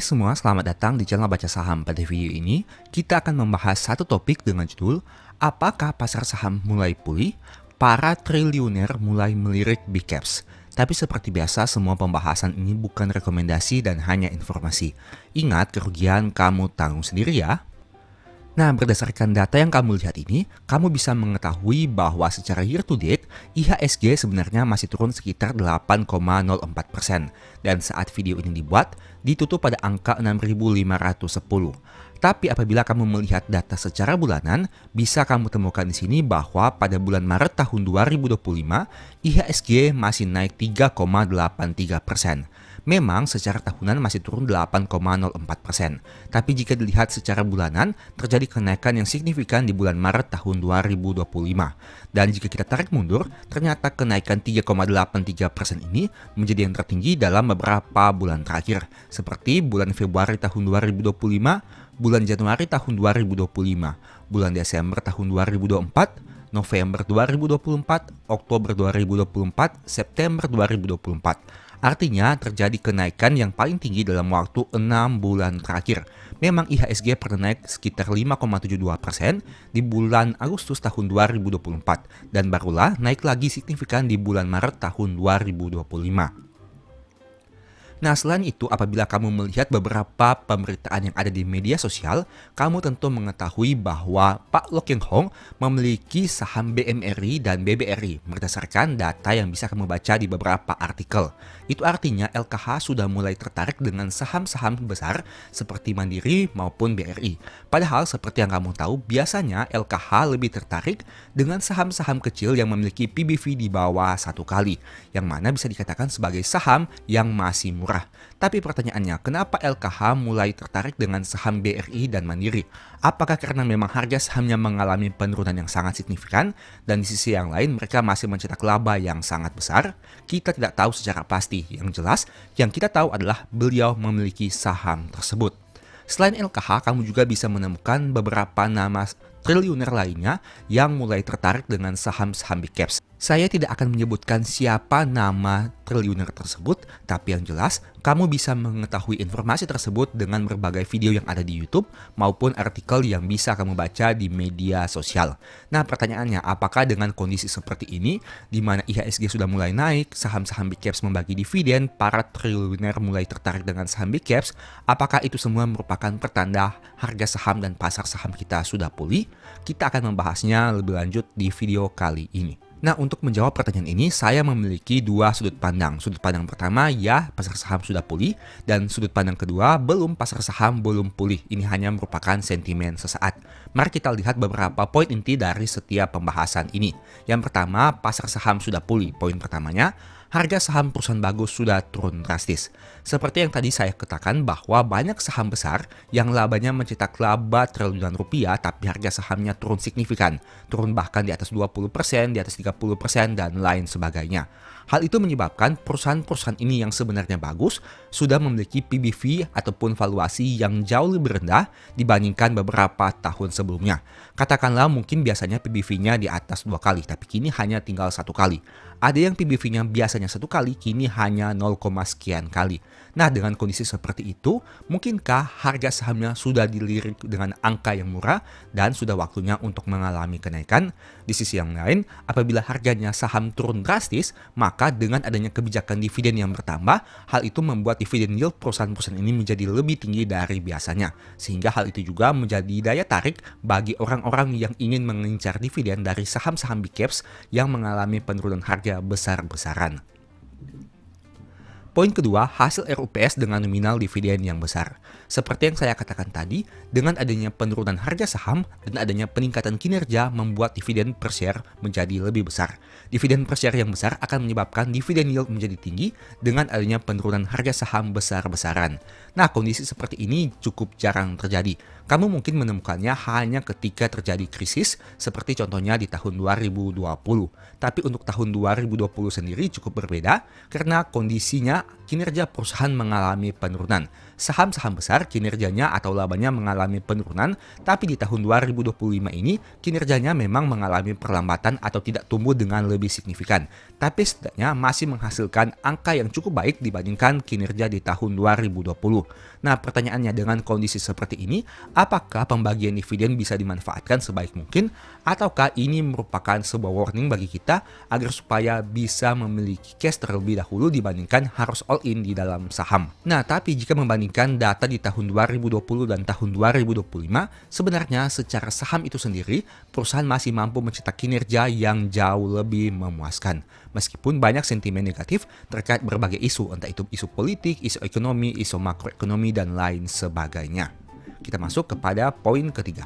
Hai semua, selamat datang di channel Baca Saham. Pada video ini, kita akan membahas satu topik dengan judul apakah pasar saham mulai pulih? Para triliuner mulai melirik big caps. Tapi seperti biasa, semua pembahasan ini bukan rekomendasi dan hanya informasi. Ingat, kerugian kamu tanggung sendiri ya. Nah, berdasarkan data yang kamu lihat ini, kamu bisa mengetahui bahwa secara year to date, IHSG sebenarnya masih turun sekitar 8,04%. Dan saat video ini dibuat, ditutup pada angka 6.510. Tapi apabila kamu melihat data secara bulanan, bisa kamu temukan di sini bahwa pada bulan Maret tahun 2025, IHSG masih naik 3,83%. Memang secara tahunan masih turun 8,04%. Tapi jika dilihat secara bulanan, terjadi kenaikan yang signifikan di bulan Maret tahun 2025. Dan jika kita tarik mundur, ternyata kenaikan 3,83% ini menjadi yang tertinggi dalam beberapa bulan terakhir. Seperti bulan Februari tahun 2025, bulan Januari tahun 2025, bulan Desember tahun 2024, November 2024, Oktober 2024, September 2024. Artinya terjadi kenaikan yang paling tinggi dalam waktu 6 bulan terakhir. Memang IHSG pernah naik sekitar 5,72% di bulan Agustus tahun 2024 dan barulah naik lagi signifikan di bulan Maret tahun 2025. Nah, selain itu, apabila kamu melihat beberapa pemberitaan yang ada di media sosial, kamu tentu mengetahui bahwa Pak Loh Keng Hong memiliki saham BMRI dan BBRI berdasarkan data yang bisa kamu baca di beberapa artikel. Itu artinya LKH sudah mulai tertarik dengan saham-saham besar seperti Mandiri maupun BRI. Padahal seperti yang kamu tahu, biasanya LKH lebih tertarik dengan saham-saham kecil yang memiliki PBV di bawah 1 kali, yang mana bisa dikatakan sebagai saham yang masih murah. Tapi pertanyaannya, kenapa LKH mulai tertarik dengan saham BRI dan Mandiri? Apakah karena memang harga sahamnya mengalami penurunan yang sangat signifikan dan di sisi yang lain mereka masih mencetak laba yang sangat besar? Kita tidak tahu secara pasti. Yang jelas, yang kita tahu adalah beliau memiliki saham tersebut. Selain LKH, kamu juga bisa menemukan beberapa nama triliuner lainnya yang mulai tertarik dengan saham-saham big caps. Saya tidak akan menyebutkan siapa nama triliuner tersebut, tapi yang jelas, kamu bisa mengetahui informasi tersebut dengan berbagai video yang ada di YouTube maupun artikel yang bisa kamu baca di media sosial. Nah, pertanyaannya, apakah dengan kondisi seperti ini, di mana IHSG sudah mulai naik, saham-saham big caps membagi dividen, para triliuner mulai tertarik dengan saham big caps, apakah itu semua merupakan pertanda harga saham dan pasar saham kita sudah pulih? Kita akan membahasnya lebih lanjut di video kali ini. Nah, untuk menjawab pertanyaan ini, saya memiliki dua sudut pandang. Sudut pandang pertama, ya, pasar saham sudah pulih. Dan sudut pandang kedua, belum, pasar saham belum pulih. Ini hanya merupakan sentimen sesaat. Mari kita lihat beberapa poin inti dari setiap pembahasan ini. Yang pertama, pasar saham sudah pulih. Poin pertamanya, harga saham perusahaan bagus sudah turun drastis. Seperti yang tadi saya katakan bahwa banyak saham besar yang labanya mencetak laba triliunan rupiah tapi harga sahamnya turun signifikan. Turun bahkan di atas 20%, di atas 30% dan lain sebagainya. Hal itu menyebabkan perusahaan-perusahaan ini yang sebenarnya bagus sudah memiliki PBV ataupun valuasi yang jauh lebih rendah dibandingkan beberapa tahun sebelumnya. Katakanlah mungkin biasanya PBV-nya di atas 2 kali, tapi kini hanya tinggal 1 kali. Ada yang PBV-nya biasanya 1 kali, kini hanya 0, sekian kali. Nah, dengan kondisi seperti itu, mungkinkah harga sahamnya sudah dilirik dengan angka yang murah dan sudah waktunya untuk mengalami kenaikan? Di sisi yang lain, apabila harganya saham turun drastis, maka dengan adanya kebijakan dividen yang bertambah, hal itu membuat dividen yield perusahaan-perusahaan ini menjadi lebih tinggi dari biasanya. Sehingga hal itu juga menjadi daya tarik bagi orang-orang yang ingin mengincar dividen dari saham-saham big caps yang mengalami penurunan harga besar-besaran. Poin kedua, hasil RUPS dengan nominal dividen yang besar. Seperti yang saya katakan tadi, dengan adanya penurunan harga saham dan adanya peningkatan kinerja membuat dividen per share menjadi lebih besar. Dividen per share yang besar akan menyebabkan dividen yield menjadi tinggi dengan adanya penurunan harga saham besar-besaran. Nah, kondisi seperti ini cukup jarang terjadi. Kamu mungkin menemukannya hanya ketika terjadi krisis, seperti contohnya di tahun 2020. Tapi untuk tahun 2020 sendiri cukup berbeda, karena kondisinya biasanya kinerja perusahaan mengalami penurunan. Saham-saham besar kinerjanya atau labanya mengalami penurunan, tapi di tahun 2025 ini kinerjanya memang mengalami perlambatan atau tidak tumbuh dengan lebih signifikan. Tapi setidaknya masih menghasilkan angka yang cukup baik dibandingkan kinerja di tahun 2020. Nah, pertanyaannya dengan kondisi seperti ini, apakah pembagian dividen bisa dimanfaatkan sebaik mungkin? Ataukah ini merupakan sebuah warning bagi kita agar supaya bisa memiliki cash terlebih dahulu dibandingkan harus all in di dalam saham? Nah, tapi jika membandingkan data di tahun 2020 dan tahun 2025, sebenarnya secara saham itu sendiri, perusahaan masih mampu mencetak kinerja yang jauh lebih memuaskan. Meskipun banyak sentimen negatif terkait berbagai isu, entah itu isu politik, isu ekonomi, isu makroekonomi, dan lain sebagainya. Kita masuk kepada poin ketiga.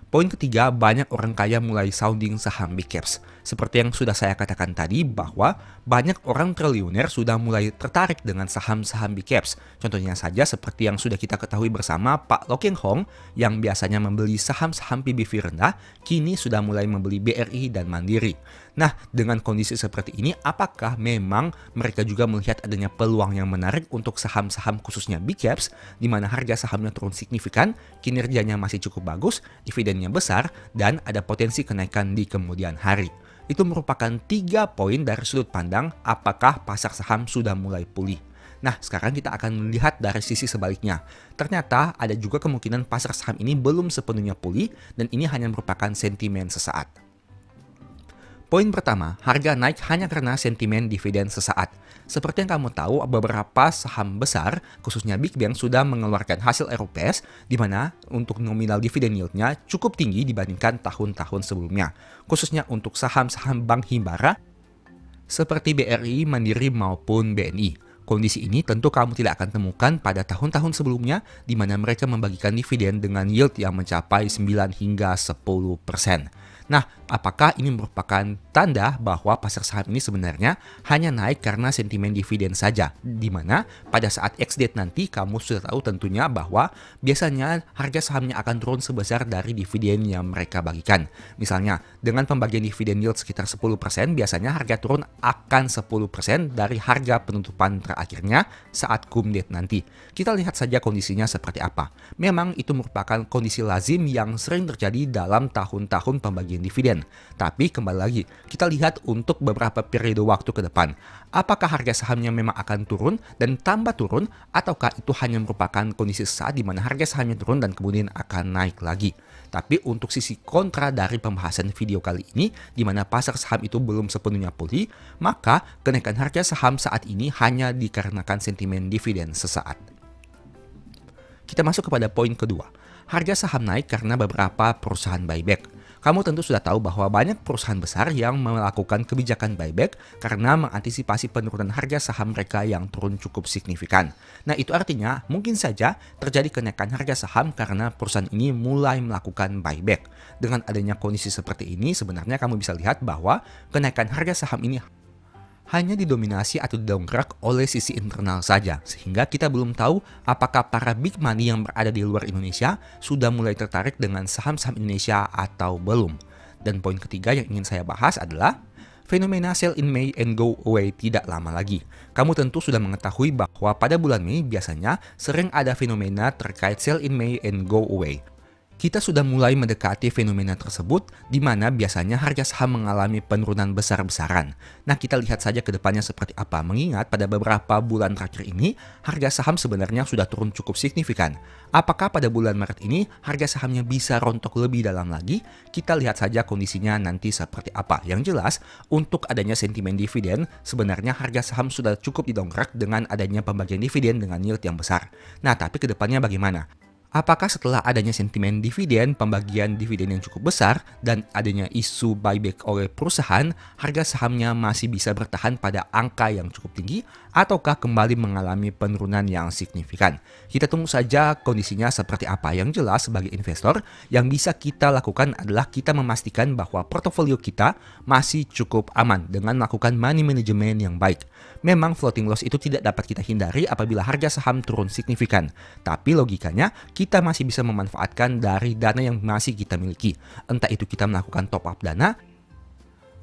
Poin ketiga, banyak orang kaya mulai sounding saham big caps. Seperti yang sudah saya katakan tadi bahwa banyak orang triliuner sudah mulai tertarik dengan saham-saham big caps. Contohnya saja seperti yang sudah kita ketahui bersama Pak Lo Keng Hong yang biasanya membeli saham-saham PBV rendah, kini sudah mulai membeli BRI dan Mandiri. Nah, dengan kondisi seperti ini, apakah memang mereka juga melihat adanya peluang yang menarik untuk saham-saham khususnya big caps, di mana harga sahamnya turun signifikan, kinerjanya masih cukup bagus, dividennya besar, dan ada potensi kenaikan di kemudian hari? Itu merupakan 3 poin dari sudut pandang apakah pasar saham sudah mulai pulih. Nah, sekarang kita akan melihat dari sisi sebaliknya. Ternyata ada juga kemungkinan pasar saham ini belum sepenuhnya pulih dan ini hanya merupakan sentimen sesaat. Poin pertama, harga naik hanya karena sentimen dividen sesaat. Seperti yang kamu tahu, beberapa saham besar, khususnya Big Bank, sudah mengeluarkan hasil ROPS, di mana untuk nominal dividen yieldnya cukup tinggi dibandingkan tahun-tahun sebelumnya. Khususnya untuk saham-saham bank himbara, seperti BRI, Mandiri, maupun BNI. Kondisi ini tentu kamu tidak akan temukan pada tahun-tahun sebelumnya, di mana mereka membagikan dividen dengan yield yang mencapai 9 hingga 10%. Nah, apakah ini merupakan tanda bahwa pasar saham ini sebenarnya hanya naik karena sentimen dividen saja? Di mana pada saat ex-date nanti kamu sudah tahu tentunya bahwa biasanya harga sahamnya akan turun sebesar dari dividen yang mereka bagikan. Misalnya, dengan pembagian dividen yield sekitar 10%, biasanya harga turun akan 10% dari harga penutupan terakhirnya saat cum date nanti. Kita lihat saja kondisinya seperti apa. Memang itu merupakan kondisi lazim yang sering terjadi dalam tahun-tahun pembagian dividen. Tapi kembali lagi, kita lihat untuk beberapa periode waktu ke depan. Apakah harga sahamnya memang akan turun dan tambah turun, ataukah itu hanya merupakan kondisi sesaat di mana harga sahamnya turun dan kemudian akan naik lagi. Tapi untuk sisi kontra dari pembahasan video kali ini, di mana pasar saham itu belum sepenuhnya pulih, maka kenaikan harga saham saat ini hanya dikarenakan sentimen dividen sesaat. Kita masuk kepada poin kedua. Harga saham naik karena beberapa perusahaan buyback. Kamu tentu sudah tahu bahwa banyak perusahaan besar yang melakukan kebijakan buyback karena mengantisipasi penurunan harga saham mereka yang turun cukup signifikan. Nah, itu artinya mungkin saja terjadi kenaikan harga saham karena perusahaan ini mulai melakukan buyback. Dengan adanya kondisi seperti ini, sebenarnya kamu bisa lihat bahwa kenaikan harga saham ini hanya didominasi atau didongkrak oleh sisi internal saja, sehingga kita belum tahu apakah para big money yang berada di luar Indonesia sudah mulai tertarik dengan saham-saham Indonesia atau belum. Dan poin ketiga yang ingin saya bahas adalah fenomena sell in May and go away tidak lama lagi. Kamu tentu sudah mengetahui bahwa pada bulan Mei biasanya sering ada fenomena terkait sell in May and go away. Kita sudah mulai mendekati fenomena tersebut, di mana biasanya harga saham mengalami penurunan besar-besaran. Nah, kita lihat saja ke depannya seperti apa, mengingat pada beberapa bulan terakhir ini, harga saham sebenarnya sudah turun cukup signifikan. Apakah pada bulan Maret ini, harga sahamnya bisa rontok lebih dalam lagi? Kita lihat saja kondisinya nanti seperti apa. Yang jelas, untuk adanya sentimen dividen, sebenarnya harga saham sudah cukup didongkrak dengan adanya pembagian dividen dengan yield yang besar. Nah, tapi ke depannya bagaimana? Apakah setelah adanya sentimen dividen, pembagian dividen yang cukup besar, dan adanya isu buyback oleh perusahaan, harga sahamnya masih bisa bertahan pada angka yang cukup tinggi, ataukah kembali mengalami penurunan yang signifikan? Kita tunggu saja kondisinya seperti apa. Yang jelas sebagai investor, yang bisa kita lakukan adalah kita memastikan bahwa portofolio kita masih cukup aman dengan melakukan money management yang baik. Memang floating loss itu tidak dapat kita hindari apabila harga saham turun signifikan, tapi logikanya kita masih bisa memanfaatkan dari dana yang masih kita miliki. Entah itu kita melakukan top up dana,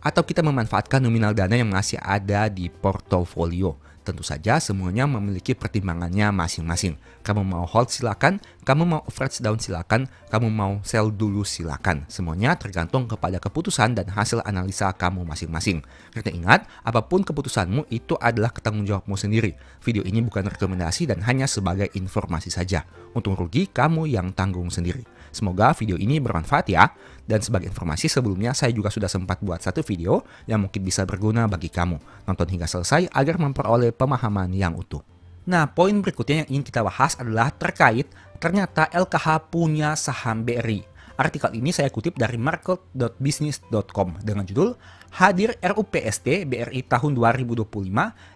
atau kita memanfaatkan nominal dana yang masih ada di portofolio. Tentu saja semuanya memiliki pertimbangannya masing-masing. Kamu mau hold silakan, kamu mau average down silakan, kamu mau sell dulu silakan. Semuanya tergantung kepada keputusan dan hasil analisa kamu masing-masing. Karena ingat, apapun keputusanmu itu adalah ketanggung jawabmu sendiri. Video ini bukan rekomendasi dan hanya sebagai informasi saja. Untung rugi kamu yang tanggung sendiri. Semoga video ini bermanfaat ya. Dan sebagai informasi sebelumnya saya juga sudah sempat buat satu video yang mungkin bisa berguna bagi kamu. Nonton hingga selesai agar memperoleh pemahaman yang utuh. Nah, poin berikutnya yang ingin kita bahas adalah terkait ternyata LKH punya saham BRI. Artikel ini saya kutip dari market.business.com dengan judul Hadir RUPST BRI tahun 2025,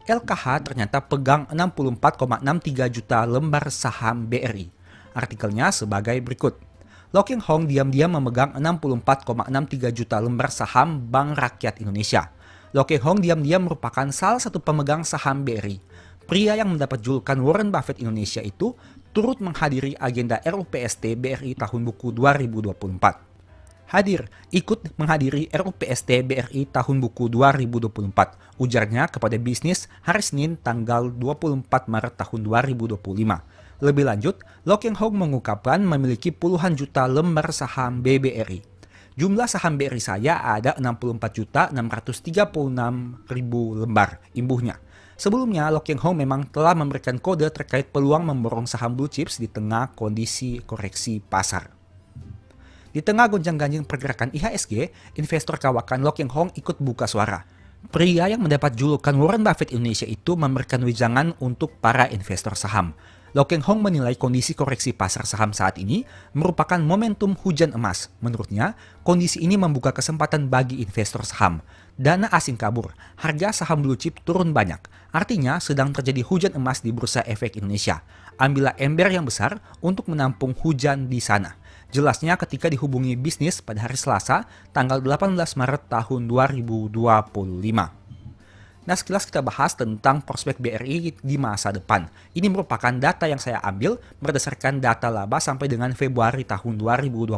LKH ternyata pegang 64,63 juta lembar saham BRI. Artikelnya sebagai berikut. Lo Keng Hong diam-diam memegang 64,63 juta lembar saham Bank Rakyat Indonesia. Lo Keng Hong diam-diam merupakan salah satu pemegang saham BRI. Pria yang mendapat julukan Warren Buffett Indonesia itu turut menghadiri agenda RUPST BRI tahun buku 2024. Hadir, ikut menghadiri RUPST BRI tahun buku 2024, ujarnya kepada bisnis hari Senin tanggal 24 Maret tahun 2025. Lebih lanjut, Lo Keng Hong mengungkapkan memiliki puluhan juta lembar saham BBRI. Jumlah saham BRI saya ada 64.636.000 lembar, imbuhnya. Sebelumnya, Lo Keng Hong memang telah memberikan kode terkait peluang memborong saham blue chips di tengah kondisi koreksi pasar. Di tengah gonjang-ganjing pergerakan IHSG, investor kawakan Lo Keng Hong ikut buka suara. Pria yang mendapat julukan Warren Buffett Indonesia itu memberikan wejangan untuk para investor saham. Lo Keng Hong menilai kondisi koreksi pasar saham saat ini merupakan momentum hujan emas. Menurutnya, kondisi ini membuka kesempatan bagi investor saham. Dana asing kabur, harga saham blue chip turun banyak. Artinya sedang terjadi hujan emas di Bursa Efek Indonesia. Ambillah ember yang besar untuk menampung hujan di sana. Jelasnya ketika dihubungi bisnis pada hari Selasa, tanggal 18 Maret tahun 2025. Nah, sekilas kita bahas tentang prospek BRI di masa depan. Ini merupakan data yang saya ambil berdasarkan data laba sampai dengan Februari tahun 2025.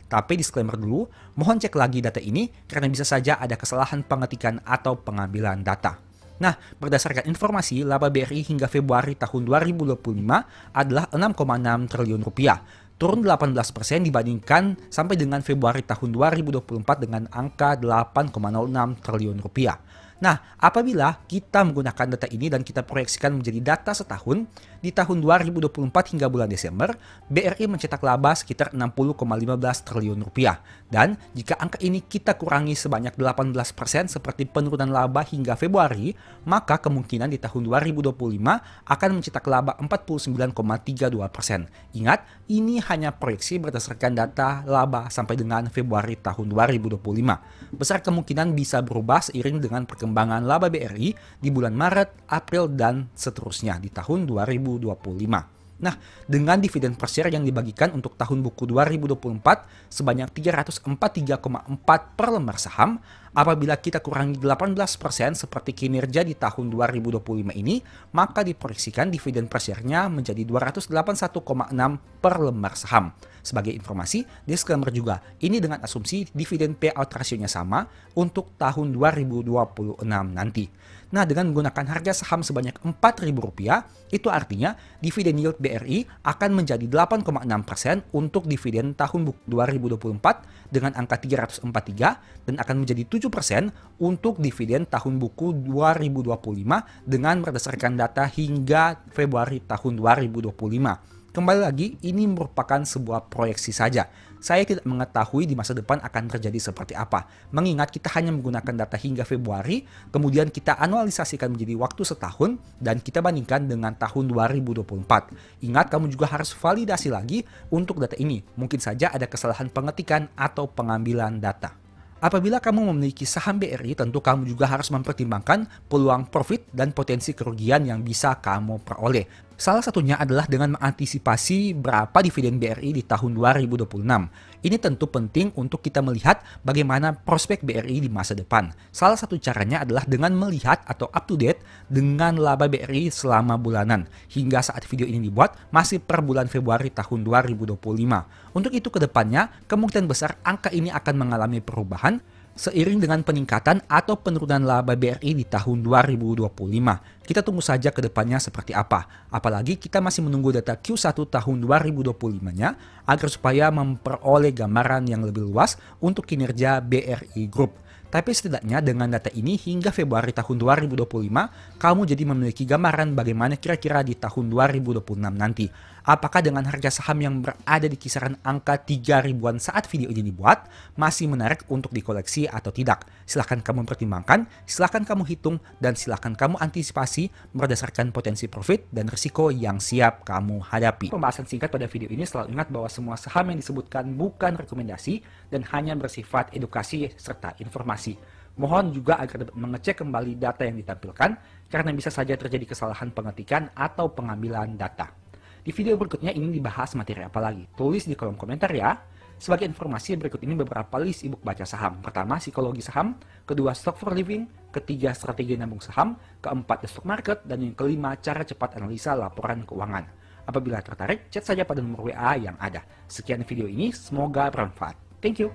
Tapi disclaimer dulu, mohon cek lagi data ini karena bisa saja ada kesalahan pengetikan atau pengambilan data. Nah, berdasarkan informasi, laba BRI hingga Februari tahun 2025 adalah 6,6 triliun rupiah. Turun 18% dibandingkan sampai dengan Februari tahun 2024 dengan angka 8,06 triliun rupiah. Nah, apabila kita menggunakan data ini dan kita proyeksikan menjadi data setahun, di tahun 2024 hingga bulan Desember, BRI mencetak laba sekitar 60,15 triliun rupiah. Dan jika angka ini kita kurangi sebanyak 18% seperti penurunan laba hingga Februari, maka kemungkinan di tahun 2025 akan mencetak laba 49,32%. Ingat, ini hanya proyeksi berdasarkan data laba sampai dengan Februari tahun 2025. Besar kemungkinan bisa berubah seiring dengan perkembangan laba BRI di bulan Maret, April, dan seterusnya di tahun 2025. Nah, dengan dividen per share yang dibagikan untuk tahun buku 2024 sebanyak 343,4 per lembar saham, apabila kita kurangi 18% seperti kinerja di tahun 2025 ini, maka diproyeksikan dividen per share-nya menjadi 281,6 per lembar saham. Sebagai informasi, disclaimer juga, ini dengan asumsi dividen payout ratio-nya sama untuk tahun 2026 nanti. Nah, dengan menggunakan harga saham sebanyak Rp4.000, itu artinya dividen yield BRI akan menjadi 8,6% untuk dividen tahun 2024 dengan angka 343 dan akan menjadi 7% untuk dividen tahun buku 2025 dengan berdasarkan data hingga Februari tahun 2025. Kembali lagi, ini merupakan sebuah proyeksi saja. Saya tidak mengetahui di masa depan akan terjadi seperti apa. Mengingat kita hanya menggunakan data hingga Februari, kemudian kita analisasikan menjadi waktu setahun, dan kita bandingkan dengan tahun 2024. Ingat, kamu juga harus validasi lagi untuk data ini. Mungkin saja ada kesalahan pengetikan atau pengambilan data. Apabila kamu memiliki saham BRI, tentu kamu juga harus mempertimbangkan peluang profit dan potensi kerugian yang bisa kamu peroleh. Salah satunya adalah dengan mengantisipasi berapa dividen BRI di tahun 2026. Ini tentu penting untuk kita melihat bagaimana prospek BRI di masa depan. Salah satu caranya adalah dengan melihat atau up to date dengan laba BRI selama bulanan. Hingga saat video ini dibuat, masih per bulan Februari tahun 2025. Untuk itu ke depannya, kemungkinan besar angka ini akan mengalami perubahan. Seiring dengan peningkatan atau penurunan laba BRI di tahun 2025, kita tunggu saja ke depannya seperti apa. Apalagi kita masih menunggu data Q1 tahun 2025-nya agar supaya memperoleh gambaran yang lebih luas untuk kinerja BRI Group. Tapi setidaknya dengan data ini hingga Februari tahun 2025, kamu jadi memiliki gambaran bagaimana kira-kira di tahun 2026 nanti. Apakah dengan harga saham yang berada di kisaran angka 3 ribuan saat video ini dibuat, masih menarik untuk dikoleksi atau tidak? Silahkan kamu pertimbangkan, silahkan kamu hitung, dan silahkan kamu antisipasi berdasarkan potensi profit dan risiko yang siap kamu hadapi. Pembahasan singkat pada video ini selalu ingat bahwa semua saham yang disebutkan bukan rekomendasi dan hanya bersifat edukasi serta informasi. Mohon juga agar dapat mengecek kembali data yang ditampilkan karena bisa saja terjadi kesalahan pengetikan atau pengambilan data. Di video berikutnya ini dibahas materi apa lagi? Tulis di kolom komentar ya. Sebagai informasi, berikut ini beberapa list ebook baca saham. Pertama, psikologi saham. Kedua, stock for living. Ketiga, strategi nabung saham. Keempat, the stock market. Dan yang kelima, cara cepat analisa laporan keuangan. Apabila tertarik, chat saja pada nomor WA yang ada. Sekian video ini, semoga bermanfaat. Thank you.